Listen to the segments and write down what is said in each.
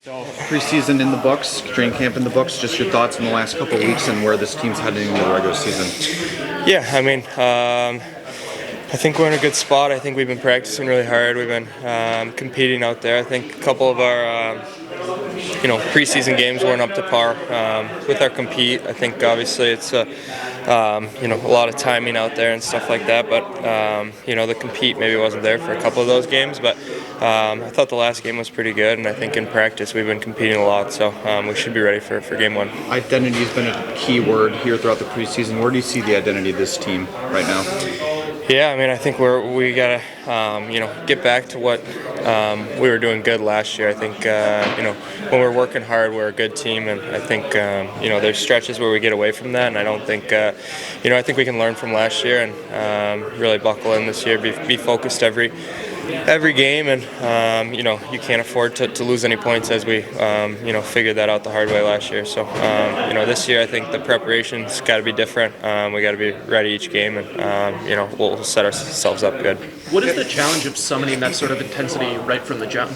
So, preseason in the books, training camp in the books, just your thoughts in the last couple of weeks and where this team's heading into the regular season. Yeah, I think we're in a good spot. I think we've been practicing really hard. We've been competing out there. I think a couple of our preseason games weren't up to par with our compete. I think obviously it's a lot of timing out there and stuff like that, but the compete maybe wasn't there for a couple of those games, but I thought the last game was pretty good, and I think in practice we've been competing a lot, so we should be ready for game one. Identity has been a key word here throughout the preseason. Where do you see the identity of this team right now? Yeah, I think we gotta get back to what we were doing good last year. I think when we're working hard, we're a good team, and I think there's stretches where we get away from that, and I don't think I think we can learn from last year and really buckle in this year, be focused every game, and you can't afford to lose any points, as we figured that out the hard way last year. So this year I think the preparation's got to be different. We got to be ready each game, and we'll set ourselves up good. What is the challenge of summoning that sort of intensity right from the jump?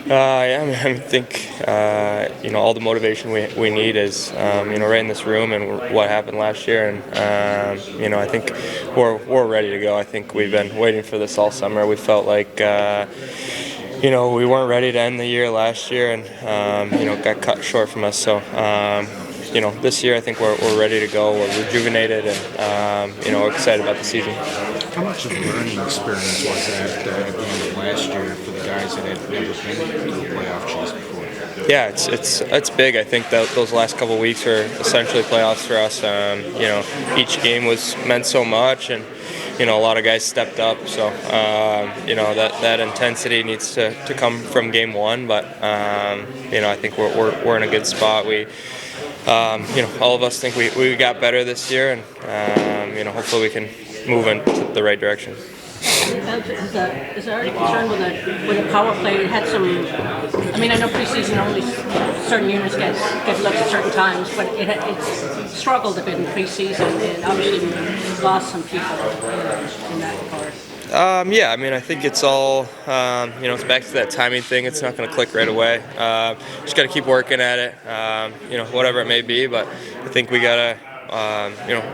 I think all the motivation we need is right in this room and what happened last year, and I think we're ready to go. I think we've been waiting for this all summer. We felt like we weren't ready to end the year last year, and got cut short from us. So this year I think we're ready to go. We're rejuvenated, and we're excited about the season. How much of a learning experience was that at the end of last year for the guys that had never been through a playoff chase before? Yeah, it's big. I think that those last couple of weeks were essentially playoffs for us. Each game meant so much, and a lot of guys stepped up. So that intensity needs to come from game one. But I think we're in a good spot. We all of us think we got better this year, and hopefully we can move in the right direction. Is there any concern with a power play? It had some. I know preseason only certain units get looks at certain times, but it's struggled a bit in preseason, and obviously we lost some people in that regard. I think it's all, it's back to that timing thing. It's not going to click right away. Just got to keep working at it, whatever it may be. But I think we got to,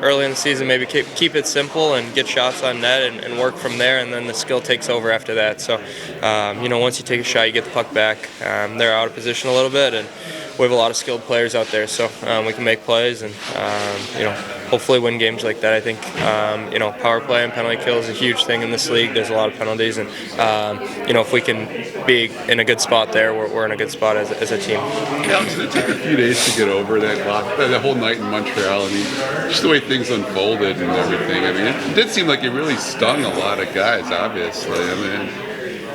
early in the season, maybe keep it simple and get shots on net and work from there, and then the skill takes over after that. So, once you take a shot, you get the puck back. They're out of position a little bit, and we have a lot of skilled players out there, so we can make plays and, hopefully win games like that. I think, power play and penalty kill is a huge thing in this league. There's a lot of penalties, and, if we can be in a good spot there, we're in a good spot as a team. Yeah, it took a few days to get over that whole night in Montreal. Just the way things unfolded and everything. It did seem like it really stung a lot of guys, obviously.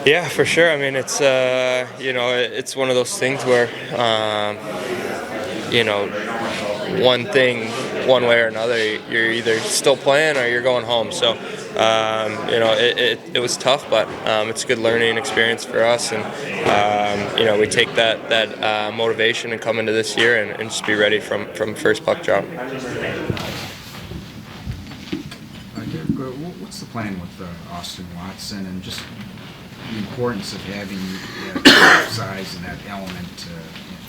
Yeah, for sure. It's it's one of those things where one thing, one way or another, you're either still playing or you're going home. So it was tough, but it's a good learning experience for us, and we take that motivation and come into this year and just be ready from first puck drop. What's the plan with Austin Watson, and just the importance of having that size and that element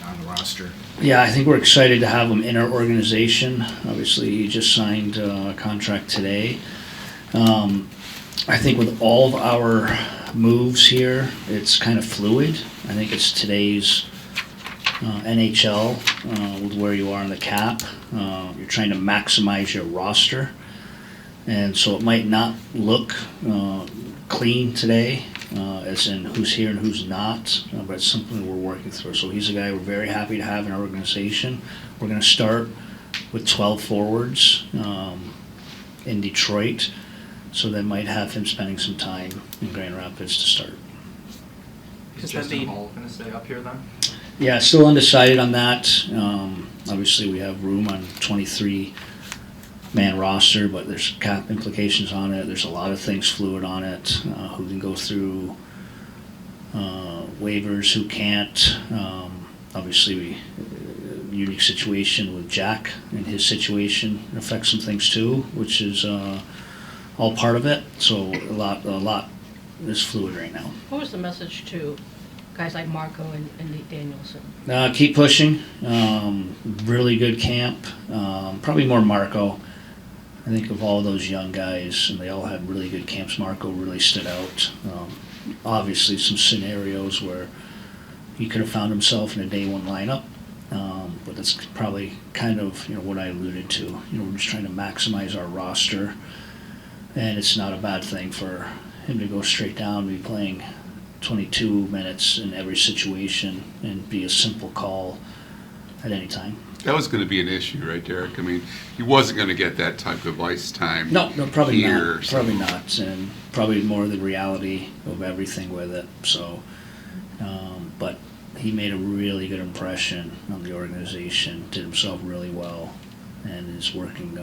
on the roster? Yeah, I think we're excited to have him in our organization. Obviously, he just signed a contract today. I think with all of our moves here, it's kind of fluid. I think it's today's NHL with where you are in the cap. You're trying to maximize your roster, and so it might not look clean today, as in who's here and who's not, but it's something we're working through. So he's a guy we're very happy to have in our organization. We're going to start with 12 forwards in Detroit, so that might have him spending some time in Grand Rapids to start. Is Justin Hall going to stay up here then? Yeah, still undecided on that. Obviously we have room on 23-man roster, but there's cap implications on it. There's a lot of things fluid on it. Who can go through waivers, who can't. Obviously, unique situation with Jack and his situation affects some things too, which is all part of it. So a lot is fluid right now. What was the message to guys like Marco and Danielson? Keep pushing. Really good camp. Probably more Marco. I think of all those young guys, and they all had really good camps, Marco really stood out. Obviously, some scenarios where he could have found himself in a day one lineup, but that's probably kind of what I alluded to. We're just trying to maximize our roster, and it's not a bad thing for him to go straight down, be playing 22 minutes in every situation, and be a simple call at any time. That was going to be an issue, right, Derek? I mean, he wasn't going to get that type of ice time. No, probably here, not. Probably not, and probably more the reality of everything with it. So, but he made a really good impression on the organization. Did himself really well, and is working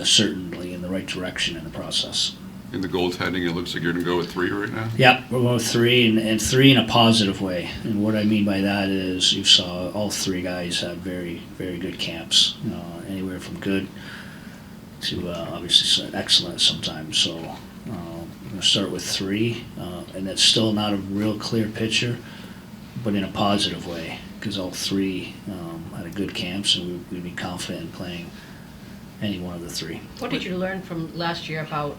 certainly in the right direction in the process. In the goaltending, it looks like you're going to go with 3 right now? Yep, we're going with 3, and 3 in a positive way. And what I mean by that is you saw all 3 guys have very, very good camps, anywhere from good to obviously excellent sometimes. So I'm going to start with 3, and that's still not a real clear picture, but in a positive way, because all 3 had a good camps, and we'd be confident in playing any one of the 3. What did you learn from last year about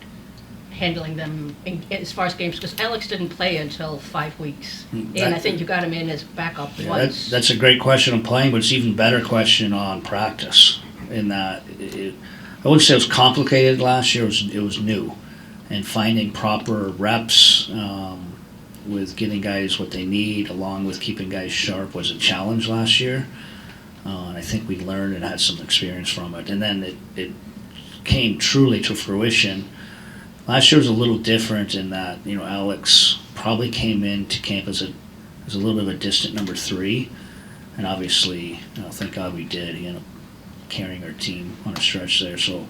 handling them as far as games? Because Alex didn't play until 5 weeks, and I think you got him in as backup once. That's a great question on playing, but it's an even better question on practice. In that, I wouldn't say it was complicated last year. It was new, and finding proper reps with getting guys what they need, along with keeping guys sharp, was a challenge last year. And I think we learned and had some experience from it, and then it came truly to fruition. Last year was a little different in that, Alex probably came into camp as a little bit of a distant number 3, and obviously, thank God we did. He ended up carrying our team on a stretch there. So,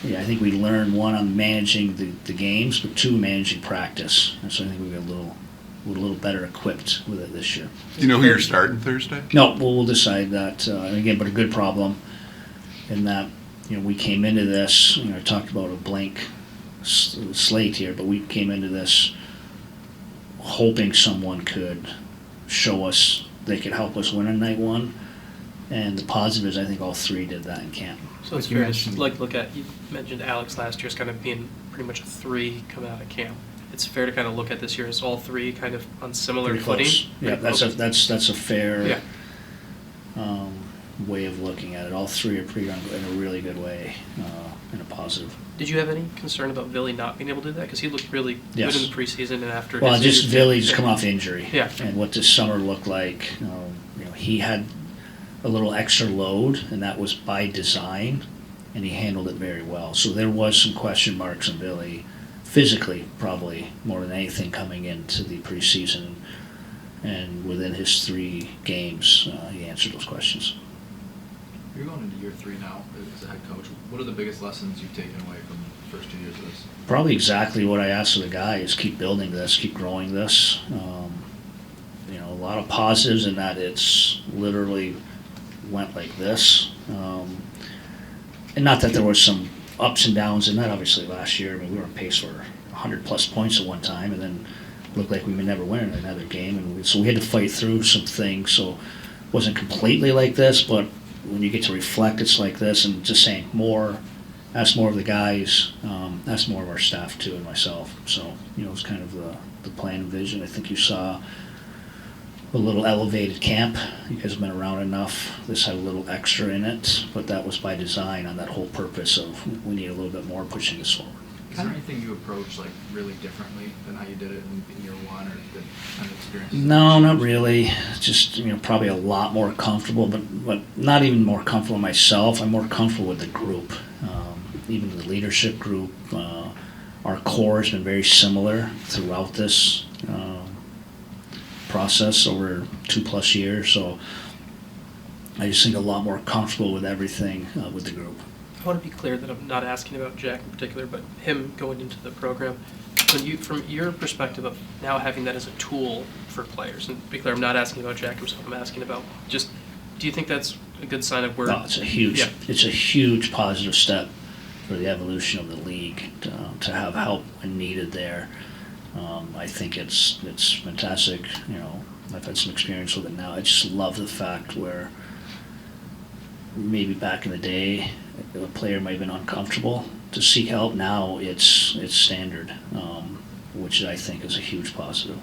I think we learned, 1, on managing the games, but 2, managing practice. And so I think we got a little better equipped with it this year. Do you know who you're starting Thursday? No, we'll decide that. And again, but a good problem in that, we came into this, I talked about a blank slate here, but we came into this hoping someone could show us they could help us win on night 1, and the positive is I think all 3 did that in camp. So it's fair to look at, you mentioned Alex last year as kind of being pretty much a 3 coming out of camp. It's fair to kind of look at this year as all 3 kind of on similar footing. Yeah, that's a fair yeah. Way of looking at it. All 3 are pretty in a really good way, in a positive. Did you have any concern about Villy not being able to do that? Because he looked really good in the preseason and after. Well, just Villy's come off injury. Yeah. And what this summer looked like, he had a little extra load, and that was by design, and he handled it very well. So there was some question marks on Villy, physically probably more than anything coming into the preseason, and within his 3 games, he answered those questions. You're going into year 3 now as a head coach. What are the biggest lessons you've taken away from the first 2 years of this? Probably exactly what I asked of the guys: keep building this, keep growing this. A lot of positives in that it's literally went like this. And not that there was some ups and downs in that, obviously, last year. I mean, we were on pace for 100-plus points at one time, and then it looked like we would never win another game. And so we had to fight through some things. So it wasn't completely like this, but when you get to reflect, it's like this. And just saying ask more of the guys, ask more of our staff, too, and myself. So, it's kind of the plan and vision. I think you saw a little elevated camp. You guys have been around enough. This had a little extra in it, but that was by design on that whole purpose of we need a little bit more pushing this forward. Is there anything you approach really differently than how you did it in year 1 or the kind of experience? No, not really. Just probably a lot more comfortable, but not even more comfortable myself. I'm more comfortable with the group, even the leadership group. Our core has been very similar throughout this process over 2+ years, so I just think a lot more comfortable with everything with the group. I want to be clear that I'm not asking about Jack in particular, but him going into the program. From your perspective of now having that as a tool for players, and to be clear, I'm not asking about Jack himself. I'm asking about just, do you think that's a good sign of where? No, it's a huge positive step for the evolution of the league to have help when needed there. I think it's fantastic. You know, I've had some experience with it now. I just love the fact where maybe back in the day a player might have been uncomfortable to seek help. Now it's standard, which I think is a huge positive.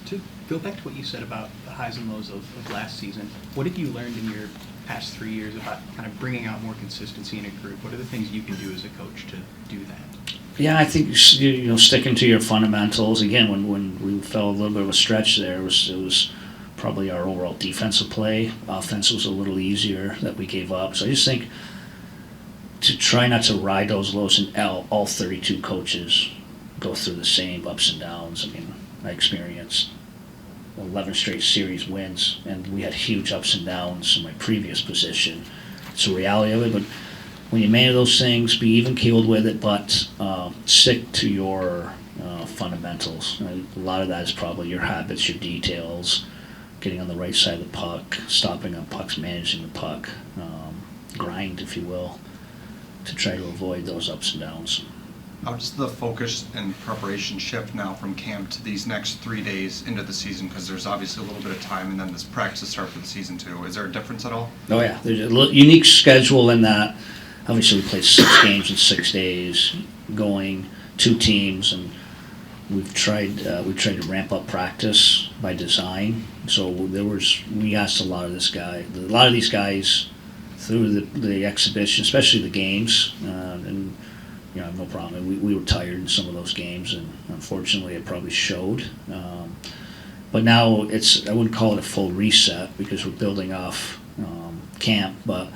To go back to what you said about the highs and lows of last season, what have you learned in your past 3 years about kind of bringing out more consistency in a group? What are the things you can do as a coach to do that? Yeah, I think sticking to your fundamentals. Again, when we fell a little bit of a stretch there, it was probably our overall defensive play. Offense was a little easier that we gave up. So I just think to try not to ride those lows, and all 32 coaches go through the same ups and downs. I mean, I experienced 11 straight series wins, and we had huge ups and downs in my previous position. It's the reality of it, but when you manage those things, be even-keeled with it, but stick to your fundamentals. A lot of that is probably your habits, your details, getting on the right side of the puck, stopping on pucks, managing the puck, grind, if you will, to try to avoid those ups and downs. How does the focus and preparation shift now from camp to these next 3 days into the season? Because there's obviously a little bit of time, and then this practice start for the season too. Is there a difference at all? Oh yeah, there's a unique schedule in that. Obviously, we played 6 games in 6 days, going 2 teams, and we've tried to ramp up practice by design. So we asked a lot of these guys through the exhibition, especially the games, and you know, I have no problem. We were tired in some of those games, and unfortunately, it probably showed. But now I wouldn't call it a full reset because we're building off camp, but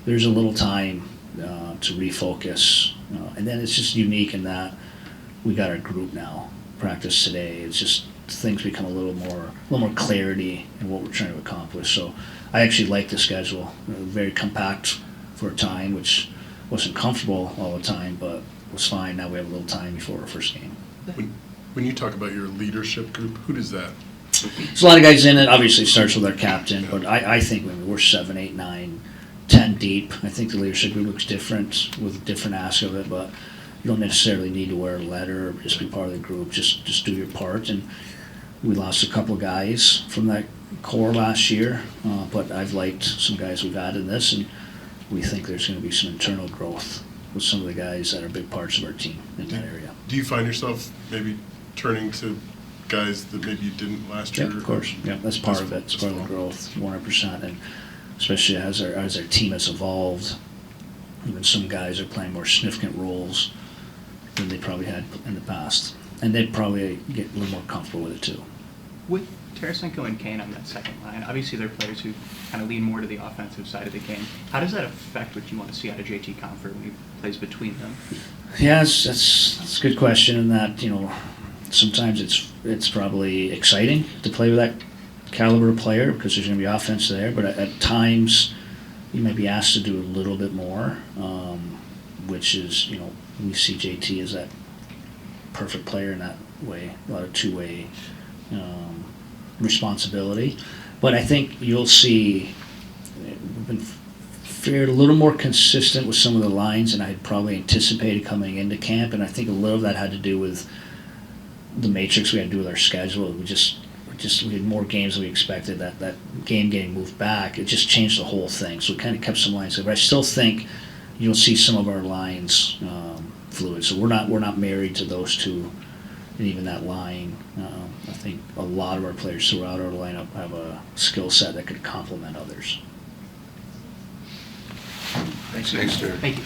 there's a little time to refocus, and then it's just unique in that we got our group now. Practice today, it's just things become a little more clarity in what we're trying to accomplish. So I actually like the schedule, very compact for a time, which wasn't comfortable all the time, but was fine. Now we have a little time before our first game. When you talk about your leadership group, who does that? There's a lot of guys in it. Obviously, it starts with our captain, but I think we're 7, 8, 9, 10 deep. I think the leadership group looks different with different asks of it, but you don't necessarily need to wear a letter or just be part of the group. Just do your part. And we lost a couple guys from that core last year, but I've liked some guys we've added in this, and we think there's going to be some internal growth with some of the guys that are big parts of our team in that area. Do you find yourself maybe turning to guys that maybe you didn't last year? Yeah, of course. Yeah, that's part of it. It's part of the growth, 100%. And especially as our team has evolved, even some guys are playing more significant roles than they probably had in the past. And they'd probably get a little more comfortable with it too. With Tarasenko and Kane on that second line, obviously they're players who kind of lean more to the offensive side of the game. How does that affect what you want to see out of JT Comfort when he plays between them? Yeah, that's a good question. In that, you know, sometimes it's probably exciting to play with that caliber of player because there's going to be offense there. But at times, you might be asked to do a little bit more, which is, you know, we see JT as that perfect player in that way, a lot of two-way responsibility. But I think you'll see we've been fared a little more consistent with some of the lines than I had probably anticipated coming into camp, and I think a little of that had to do with the matrix we had to do with our schedule. We had more games than we expected. That game getting moved back, it just changed the whole thing. So we kind of kept some lines there, but I still think you'll see some of our lines fluid. So we're not married to those two, and even that line. I think a lot of our players throughout our lineup have a skill set that could complement others. Thanks, Jared. Thank you.